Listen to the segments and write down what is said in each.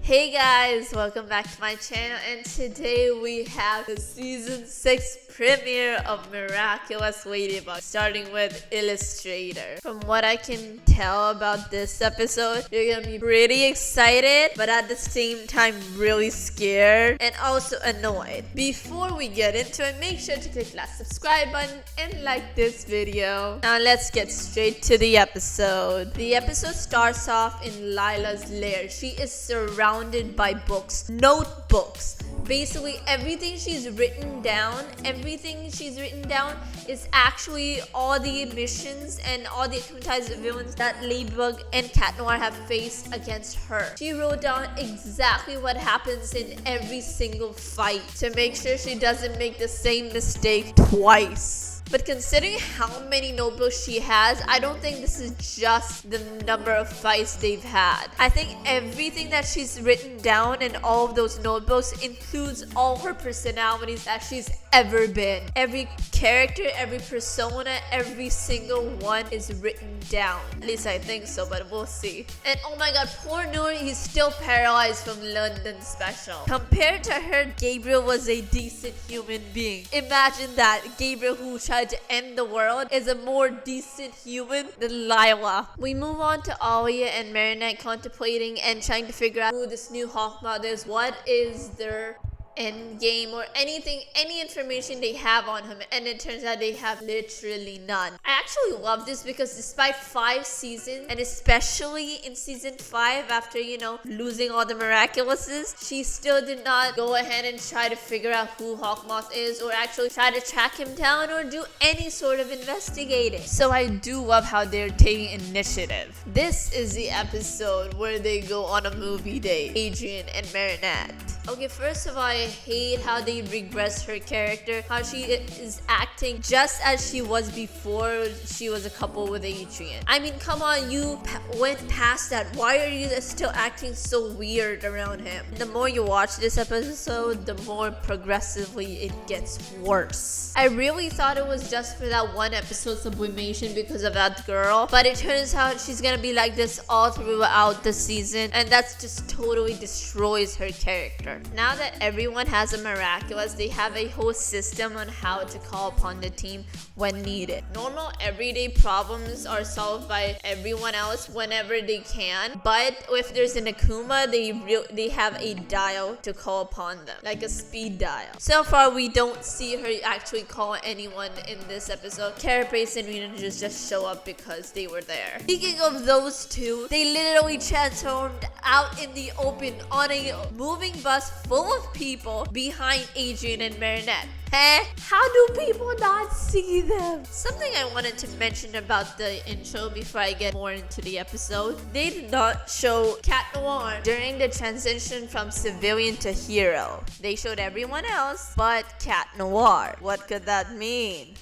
Hey guys, welcome back to my channel, and today we have the season 6 premiere of Miraculous LADYBUG, starting with Illustrator. From what I can tell about this episode, you're gonna be pretty excited, but at the same time really scared and also annoyed. Before we get into it, make sure to click that subscribe button and like this video. Now let's get straight to the episode. The episode starts off in Lila's lair. She is surrounded by books, notebooks. Basically everything she's written down is actually all the missions and all the acclimatized villains that LADYBUG and Cat Noir have faced against her. She wrote down exactly what happens in every single fight to make sure she doesn't make the same mistake twice. But considering how many notebooks she has, I don't think this is just the number of fights they've had. I think everything that she's written down in all of those notebooks includes all her personalities that she's ever been. Every character, every persona, every single one is written down. At least I think so, but we'll see. And oh my god, poor Noor, he's still paralyzed from London special. Compared to her, Gabriel was a decent human being. Imagine that. Gabriel, who tried to end the world, is a more decent human than Lila. We move on to Alia and Marinette contemplating and trying to figure out who this new Hawkmoth is. What is their end game or anything, any information they have on him, and it turns out they have literally none. I actually love this because despite 5 seasons, and especially in season 5 after, losing all the Miraculouses, she still did not go ahead and try to figure out who Hawkmoth is or actually try to track him down or do any sort of investigating. So I do love how they're taking initiative. This is the episode where they go on a movie date, Adrian and Marinette. Okay, first of all, I hate how they regress her character, how she is acting just as she was before she was a couple with Adrian. I mean, come on, you went past that. Why are you still acting so weird around him? The more you watch this episode, the more progressively it gets worse. I really thought it was just for that one episode sublimation because of that girl, but it turns out she's gonna be like this all throughout the season, and that's just totally destroys her character. Now that everyone has a Miraculous, they have a whole system on how to call upon the team when needed. Normal everyday problems are solved by everyone else whenever they can, but if there's an akuma, they have a dial to call upon them, like a speed dial. So far, we don't see her actually call anyone in this episode. Carapace and Rena just show up because they were there. Speaking of those two, they literally transformed out in the open on a moving bus full of people behind Adrian and Marinette. Hey, how do people not see them? Something I wanted to mention about the intro before I get more into the episode. They did not show Cat Noir during the transition from civilian to hero. They showed everyone else but Cat Noir. What could that mean?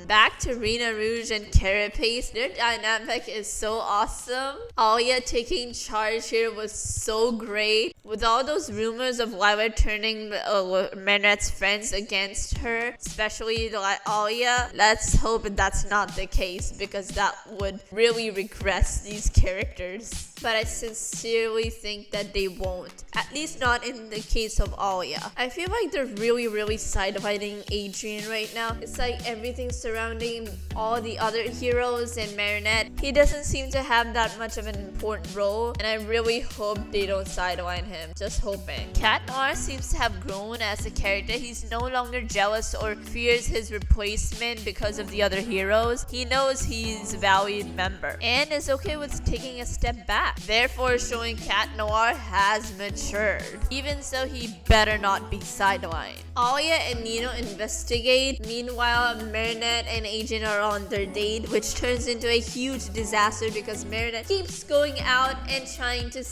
Back to Rena Rouge and Carapace. Their dynamic is so awesome. Alia taking charge here was so great. With all those rumors of Lila turning Marinette's friends against her, especially Alia, let's hope that's not the case because that would really regress these characters. But I sincerely think that they won't. At least not in the case of Alia. I feel like they're really sidelining Adrian right now. It's like everything surrounding all the other heroes and Marinette. He doesn't seem to have that much of an important role, and I really hope they don't sideline him. Just hoping. Cat Noir seems to have grown as a character. He's no longer jealous or fears his replacement because of the other heroes. He knows he's a valued member and is okay with taking a step back. Therefore, showing Cat Noir has matured. Even so, he better not be sidelined. Alia and Nino investigate. Meanwhile, Marinette and Adrian are on their date, which turns into a huge disaster because Marinette keeps going out and trying to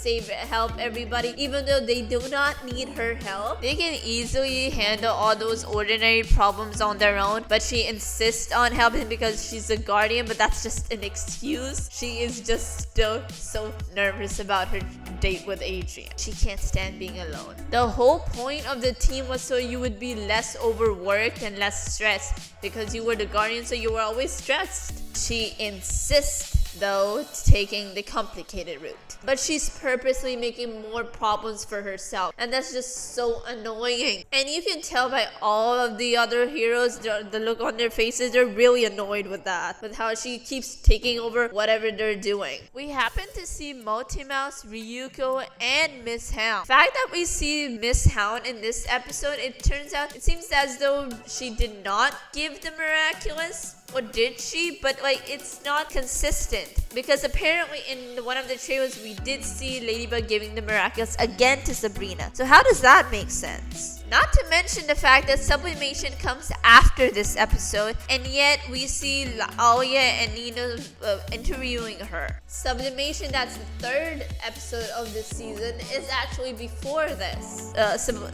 help everybody, even though they do not need her help. They can easily handle all those ordinary problems on their own, but she insists on helping because she's a guardian, but that's just an excuse. She is just still so nervous about her date with Adrian. She can't stand being alone. The whole point of the team was so you would be less overworked and less stressed because you were the guardian, so you were always stressed. She insists though, taking the complicated route. But she's purposely making more problems for herself, and that's just so annoying. And you can tell by all of the other heroes, the look on their faces, they're really annoyed with that, with how she keeps taking over whatever they're doing. We happen to see Multi-Mouse, Ryuko, and Miss Hound. The fact that we see Miss Hound in this episode, it seems as though she did not give the Miraculous. Or did she? But like, it's not consistent, because apparently in one of the trailers we did see Ladybug giving the Miraculous again to Sabrina. So how does that make sense? Not to mention the fact that sublimation comes after this episode, and yet we see Alia and Nina interviewing her. Sublimation, that's the third episode of this season, is actually before this.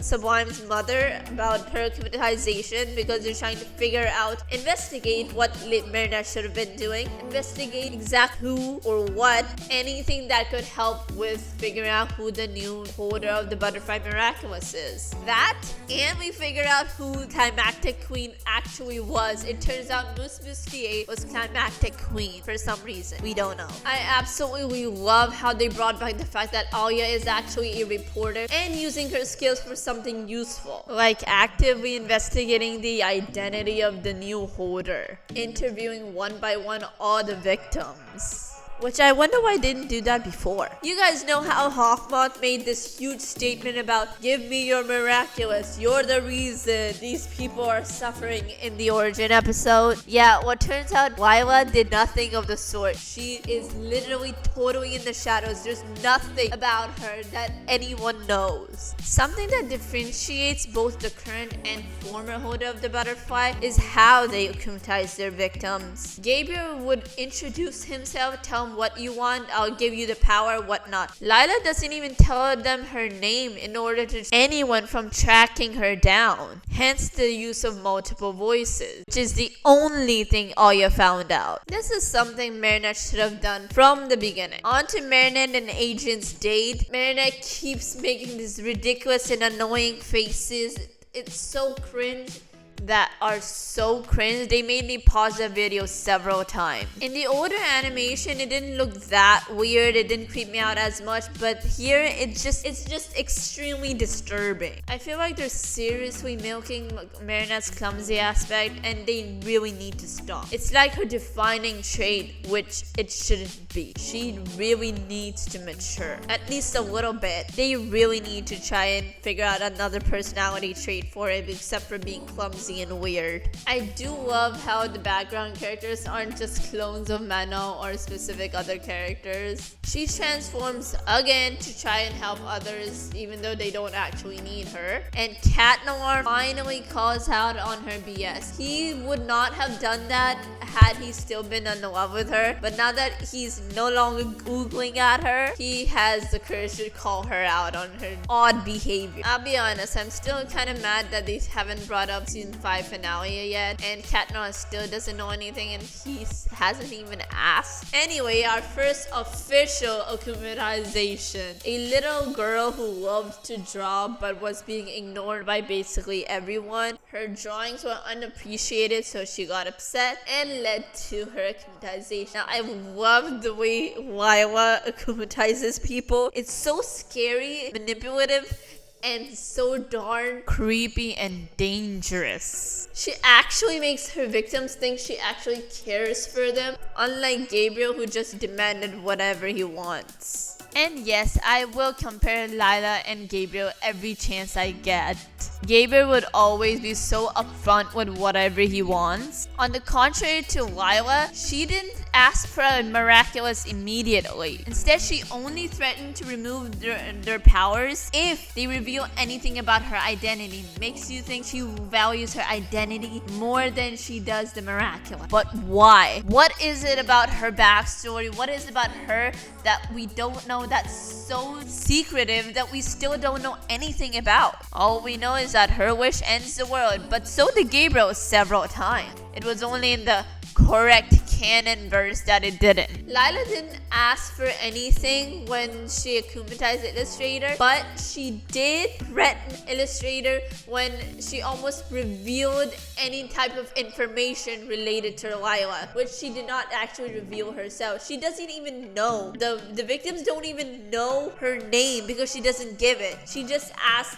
Sublime's mother, about her acclimatization, because they're trying to investigate what Marinette should have been doing, investigate exactly who or what, anything that could help with figuring out who the new holder of the Butterfly Miraculous is. That, and we figured out who Climactic Queen actually was. It turns out Moose Bustier was Climactic Queen for some reason. We don't know. I absolutely love how they brought back the fact that Alia is actually a reporter and using her skills for something useful, like actively investigating the identity of the new holder, interviewing one by one all the victims. Which I wonder why they didn't do that before. You guys know how Hawkmoth made this huge statement about, give me your Miraculous, you're the reason these people are suffering in the origin episode? Yeah, well, turns out Lila did nothing of the sort. She is literally totally in the shadows. There's nothing about her that anyone knows. Something that differentiates both the current and former holder of the Butterfly is how they akumatize their victims. Gabriel would introduce himself, tell what you want, I'll give you the power, whatnot. Lila doesn't even tell them her name in order to anyone from tracking her down. Hence the use of multiple voices, which is the only thing Alia found out. This is something Marinette should have done from the beginning. On to Marinette and Agent's date. Marinette keeps making these ridiculous and annoying faces. It's so cringe. That are so cringe. They made me pause the video several times. In the older animation, it didn't look that weird. It didn't creep me out as much, but here it's just extremely disturbing. I feel like they're seriously milking Marinette's clumsy aspect, and they really need to stop. It's like her defining trait, which it shouldn't be. She really needs to mature, at least a little bit. They really need to try and figure out another personality trait for it, except for being clumsy and weird. I do love how the background characters aren't just clones of Mano or specific other characters. She transforms again to try and help others even though they don't actually need her. And Cat Noir finally calls out on her BS. He would not have done that had he still been in love with her, but now that he's no longer googling at her, he has the courage to call her out on her odd behavior. I'll be honest, I'm still kind of mad that they haven't brought up season 5 finale yet, and Cat Noir still doesn't know anything, and he hasn't even asked. Anyway, our first official akumatization. A little girl who loved to draw but was being ignored by basically everyone. Her drawings were unappreciated, so she got upset and led to her akumatization. Now, I love the way Lila akumatizes people. It's so scary, manipulative, and so darn creepy and dangerous. She actually makes her victims think she actually cares for them, unlike Gabriel, who just demanded whatever he wants. And yes, I will compare Lila and Gabriel every chance I get. Gabriel would always be so upfront with whatever he wants. On the contrary to Lila, she didn't ask for a Miraculous immediately. Instead, she only threatened to remove their powers if they reveal anything about her identity. Makes you think she values her identity more than she does the Miraculous. But why? What is it about her backstory? What is it about her that we don't know, that's so secretive that we still don't know anything about? All we know is that her wish ends the world, but so did Gabriel several times. It was only in the correct canon verse that it didn't. Lila didn't ask for anything when she akumatized Illustrator, but she did threaten Illustrator when she almost revealed any type of information related to Lila, which she did not actually reveal herself. She doesn't even know. The victims don't even know her name because she doesn't give it. She just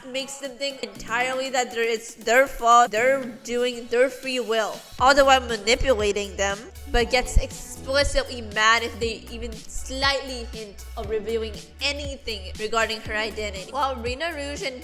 makes them think entirely that it's their fault, they're doing their free will, all the while manipulating them, but gets explicitly mad if they even slightly hint of revealing anything regarding her identity. While Rena Rouge and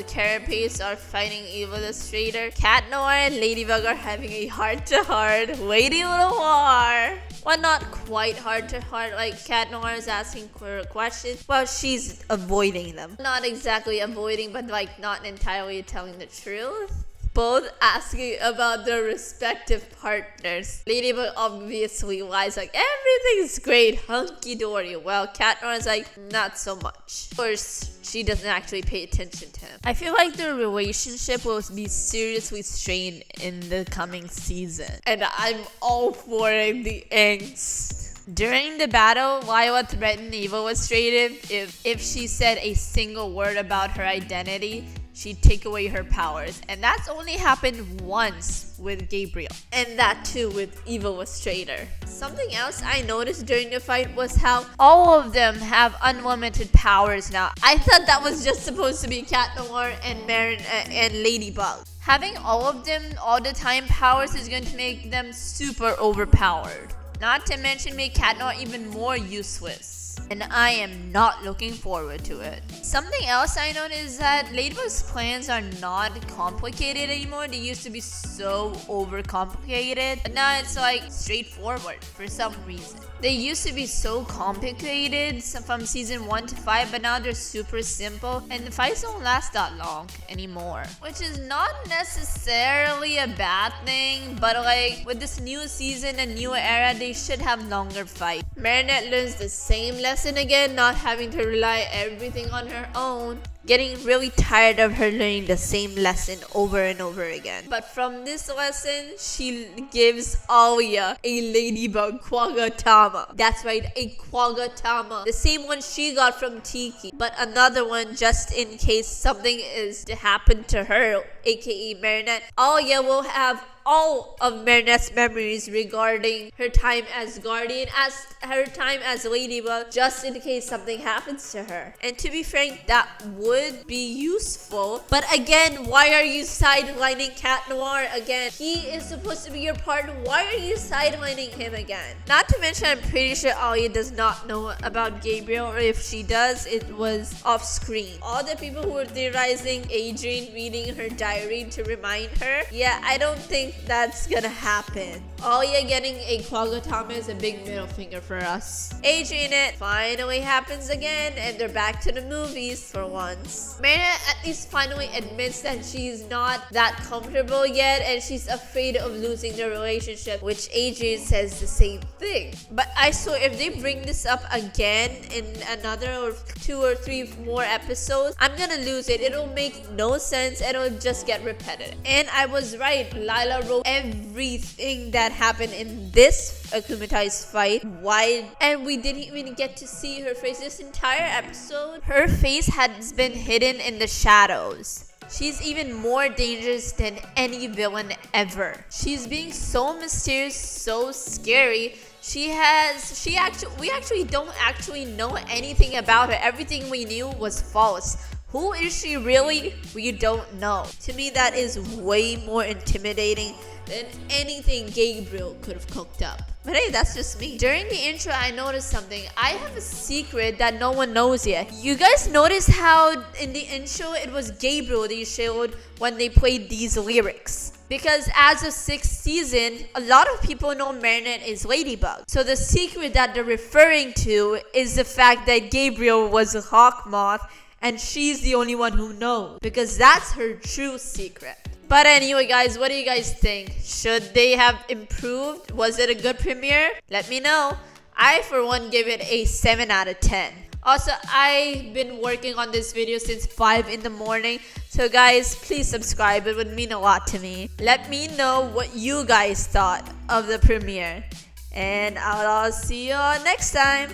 Carapace are fighting Evil Illustrator, Cat Noir and Ladybug are having a heart-to-heart, waiting little war. Well, not quite heart-to-heart, like Cat Noir is asking her questions, while she's avoiding them. Not exactly avoiding, but like not entirely telling the truth. Both asking about their respective partners. Ladybug obviously lies like, everything's great, hunky-dory. Well, Cat Noir is like, not so much. Of course, she doesn't actually pay attention to him. I feel like their relationship will be seriously strained in the coming season. And I'm all for the angst. During the battle, Lila threatened Evil Illustrator if she said a single word about her identity, she'd take away her powers. And that's only happened once with Gabriel. And that too with Evil Illustrator. Something else I noticed during the fight was how all of them have unlimited powers now. I thought that was just supposed to be Cat Noir and Ladybug. Having all of them all the time powers is going to make them super overpowered. Not to mention make Cat Noir even more useless. And I am not looking forward to it. Something else I noticed is that Ladybug's plans are not complicated anymore. They used to be so overcomplicated, but now it's like straightforward for some reason. They used to be so complicated from season 1 to 5, but now they're super simple and the fights don't last that long anymore. Which is not necessarily a bad thing, but like with this new season and new era, they should have longer fights. Marinette learns the same lesson again, not having to rely everything on her own. Getting really tired of her learning the same lesson over and over again. But from this lesson, she gives Alia a Ladybug Kwagatama. That's right, a Kwagatama. The same one she got from Tiki, but another one just in case something is to happen to her, aka Marinette. Alia will have all of Marinette's memories regarding her time as Guardian, as her time as Ladybug, just in case something happens to her. And to be frank, that would be useful. But again, why are you sidelining Cat Noir again? He is supposed to be your partner. Why are you sidelining him again? Not to mention, I'm pretty sure Alia does not know about Gabriel, or if she does, it was off screen. All the people who were theorizing Adrian reading her diary to remind her, yeah, I don't think that's gonna happen. Alia getting a Kwagatama is a big middle finger for us. Adrian, it finally happens again, and they're back to the movies for once. Marinette at least finally admits that she's not that comfortable yet, and she's afraid of losing the relationship, which Adrian says the same thing. But I swear, if they bring this up again in another or 2 or 3 more episodes, I'm gonna lose it. It'll make no sense, and it'll just get repetitive. And I was right. Lila wrote everything that happened in this akumatized fight wide, and we didn't even get to see her face this entire episode. Her face has been hidden in the shadows. She's even more dangerous than any villain ever. She's being so mysterious, so scary. We actually don't know anything about her. Everything we knew was false. Who is she really? We don't know. To me, that is way more intimidating than anything Gabriel could have cooked up. But hey, that's just me. During the intro, I noticed something. I have a secret that no one knows yet. You guys notice how in the intro, it was Gabriel they showed when they played these lyrics? Because as of 6th season, a lot of people know Marinette is Ladybug. So the secret that they're referring to is the fact that Gabriel was a hawk moth and she's the only one who knows. Because that's her true secret. But anyway, guys, what do you guys think? Should they have improved? Was it a good premiere? Let me know. I, for one, give it a 7 out of 10. Also, I've been working on this video since 5 in the morning. So guys, please subscribe. It would mean a lot to me. Let me know what you guys thought of the premiere. And I'll see you all next time.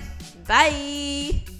Bye!